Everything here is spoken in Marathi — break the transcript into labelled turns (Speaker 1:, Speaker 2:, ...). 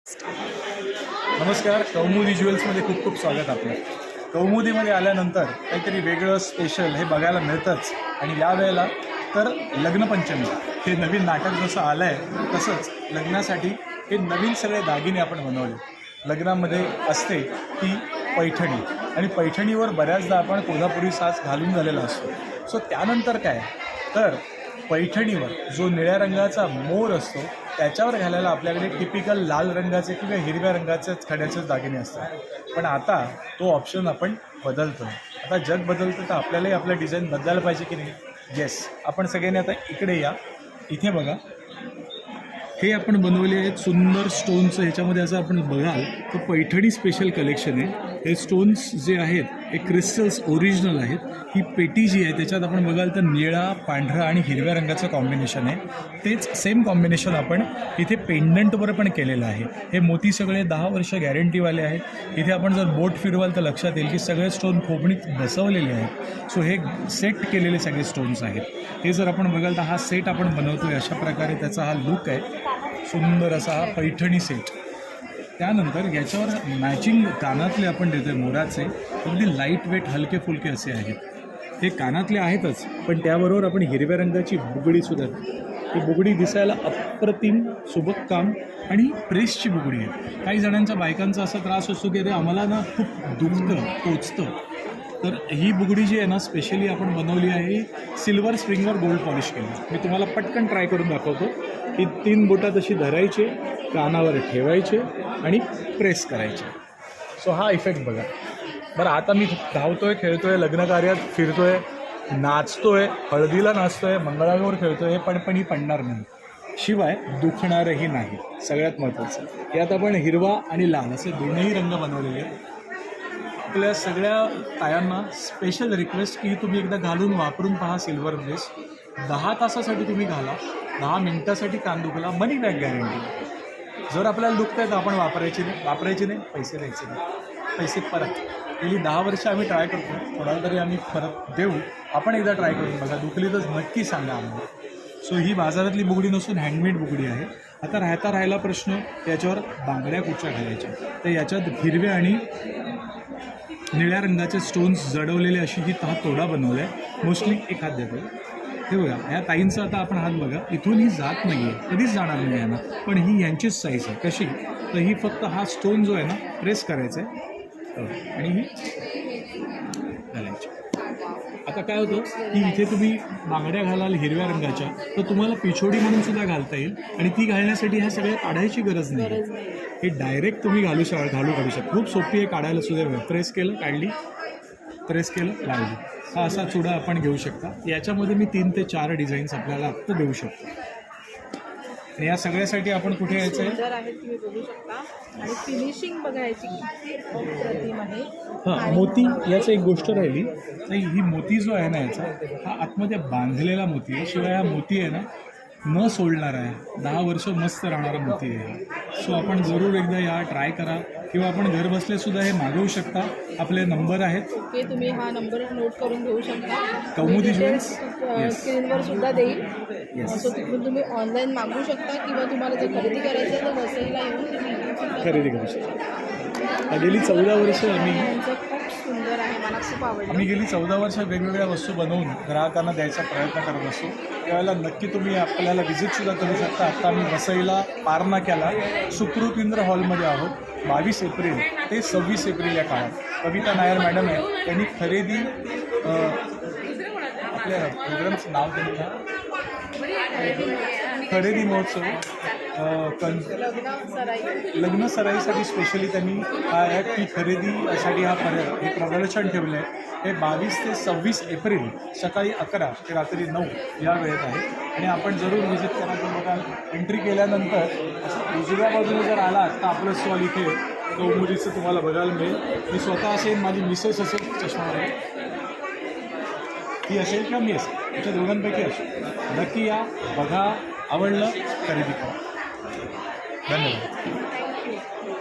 Speaker 1: नमस्कार. कौमुदी ज्वेल्समध्ये खूप खूप स्वागत आपलं. कौमुदीमध्ये आल्यानंतर काहीतरी वेगळं स्पेशल हे बघायला मिळतंच. आणि यावेळेला तर लग्नपंचमी हे नवीन नाटक जसं आलं आहे तसंच लग्नासाठी हे नवीन सगळे दागिने आपण बनवले. लग्नामध्ये असते ती पैठणी आणि पैठणीवर बऱ्याचदा आपण कोल्हापुरी साज घालून झालेला असतो. सो त्यानंतर काय तर पैठणीवर जो निळ्या रंगाचा मोर असतो त्याच्यावर घालायला आपल्याकडे टिपिकल लाल रंगाचे किंवा हिरव्या रंगाचेच खड्याचेच दागिने असतात. पण आता तो ऑप्शन आपण बदलतो आहे. आता जग बदलतं तर आपल्यालाही आपलं डिझाईन बदलायला पाहिजे की नाही. येस, आपण सगळ्यांनी आता इकडे या. इथे बघा, हे आपण बनवले आहेत सुंदर स्टोनचं. ह्याच्यामध्ये असं आपण बघाल तर पैठणी स्पेशल कलेक्शन आहे. हे स्टोन्स जे आहेत हे क्रिस्टल्स ओरिजिनल आहेत. ही पेटी जी आहे त्याच्यात आपण बघाल तर निळा, पांढरा आणि हिरव्या रंगाचं कॉम्बिनेशन आहे. तेच सेम कॉम्बिनेशन आपण इथे पेंडंटवर पण केलेलं आहे. हे मोती सगळे 10 वर्ष गॅरंटीवाले आहेत. इथे आपण जर बोट फिरवाल तर लक्षात येईल की सगळे स्टोन खोबणीत बसवलेले आहेत. सो हे सेट केलेले सगळे स्टोन्स आहेत. हे जर आपण बघाल तर हा सेट आपण बनवतो आहे. अशा प्रकारे त्याचा हा लुक आहे. सुंदर असा हा पैठणी सेट. त्यानंतर याच्यावर मॅचिंग कानातले आपण देतो आहे मोराचे. अगदी लाईट वेट हलके फुलके असे आहेत. हे कानातले आहेतच, पण त्याबरोबर आपण हिरव्या रंगाची बुगडीसुद्धा. ही बुगडी दिसायला अप्रतिम सुबक काम आणि प्रेसची बुगडी आहे. काही जणांच्या बायकांचा असा त्रास असतो की अरे आम्हाला ना खूप दुखतं, टोचतं. तर ही बुगडी जी आहे ना स्पेशली आपण बनवली आहे सिल्वर स्प्रिंगवर गोल्ड पॉलिश केली. मी तुम्हाला पटकन ट्राय करून दाखवतो. ही 3 बोटात अशी धरायचे, कानावर ठेवायचे आणि प्रेस करायचे. सो हा इफेक्ट बघा. बरं, आता मी धावतोय, खेळतोय, लग्नकार्यात फिरतोय, नाचतोय, हळदीला नाचतोय, मंगळागौर खेळतोय, पण ही पडणार नाही. शिवाय दुखणारही नाही. सगळ्यात महत्त्वाचं यात आपण हिरवा आणि लाल असे दोन्ही रंग बनवलेले आहेत. आपल्या सगळ्या तायांना स्पेशल रिक्वेस्ट की तुम्ही एकदा घालून वापरून पहा सिल्वर ड्रेस. 10 तासासाठी तुम्ही घाला, 10 मिनिटासाठी कान दुखला, मनी बॅक गॅरंटी. जर आपल्याला दुखत आहे तर आपण वापरायचे नाही, पैसे द्यायचे नाही, पैसे परत. गेली 10 वर्ष आम्ही ट्राय करतो, थोडा तरी आम्ही परत देऊ. आपण एकदा ट्राय करून बघा, दुखली तर नक्की सांगा आम्हाला. सो ही बाजारातली बुगडी नसून हँडमेड बुगडी आहे. आता राहिला प्रश्न याच्यावर बांगड्या कुठच्या घालायच्या. तर याच्यात हिरव्या आणि निळ्या रंगाचे स्टोन्स जडवलेले अशी ही हा तोडा बनवला आहे. मोस्टली एक हात देतो. हे बघा, ह्या ताईंचा आता आपण हात बघा, इथून ही जात नाही आहे, कधीच जाणार नाही यांना. पण ही यांचीच साईज आहे. कशी तर ही फक्त हा स्टोन जो आहे ना प्रेस करायचा आहे आणि ही घालायची. आता काय होतं की इथे तुम्ही बांगड्या घालाल हिरव्या रंगाच्या तर तुम्हाला पिछोडी म्हणून सुद्धा घालता येईल. आणि ती घालण्यासाठी ह्या सगळ्या काढायची गरज नाही. हे डायरेक्ट तुम्ही घालू शकता. खूप सोपी आहे काढायला सुद्धा. प्रेस केलं, काढली, प्रेस केलं, लावली. हा असा चुडा आपण घेऊ शकता. याच्यामध्ये मी 3 ते 4 डिझाईन्स आपल्याला आत्ता देऊ शकतो. आणि या सगळ्यासाठी आपण कुठे यायचं आहे
Speaker 2: तुम्ही बघू शकता. आणि फिनिशिंग बघायची किती अप्रतिम आहे.
Speaker 1: हां, मोती याचं एक गोष्ट राहिली. नाही, ही मोती जो आहे ना याचा हा आतमध्ये बांधलेला मोती आहे. शिवाय हा मोती आहे ना न सोडणारा आहे. 10 वर्ष मस्त राहणारा मोती आहे. सो आपण जरूर एकदा या ट्राय करा किंवा आपण घर बसलेसुद्धा हे मागवू शकता. आपले नंबर आहेत.
Speaker 2: ओके, तुम्ही हा नंबर नोट करून घेऊ शकता.
Speaker 1: कौमुदी ज्वेल्स
Speaker 2: स्क्रीनवर सुद्धा देईल. सो तिकडून तुम्ही ऑनलाईन मागवू शकता किंवा तुम्हाला जर खरेदी करायचं आहे तर वसईला येऊन तुम्ही
Speaker 1: खरेदी करू शकता. गेली 14 वर्ष
Speaker 2: खूप सुंदर आहे, मला खूप आवडलं.
Speaker 1: आम्ही गेली 14 वर्ष वेगवेगळ्या वस्तू बनवून ग्राहकांना द्यायचा प्रयत्न करत असतो. त्यावेळेला नक्की तुम्ही आपल्याला व्हिजिटसुद्धा करू शकता. आत्ता आम्ही वसईला पारनाक्याला सुकृत इंद्र हॉलमध्ये आहोत. 22 एप्रिल ते 26 एप्रिल या काळात कविता नायर मॅडम आहे. त्यांनी खरेदी आपल्या प्रोग्रामचं नाव त्यांनी खरेदी महोत्सव लग्न सराईसाठी स्पेशली त्यांनी की खरेदीसाठी हे प्रदर्शन ठेवलं आहे. हे 22 ते 26 एप्रिल सकाळी 11 ते रात्री 9 या वेळेत आहे. आणि आपण जरूर व्हिजिट करायचं. बघाल एंट्री केल्यानंतर असं उजव्या बाजूने जर आला तर आपलं स्टॉल इथे कौमुदीचं तुम्हाला बघायला मिळेल. मी स्वतः असेल, माझी मिसेस असेल चष्मावर, ती असेल किंवा मी असेल, याच्या दोघांपैकी असेल. नक्की या, बघा, आवडलं, खरेदी करा. धन्यवाद.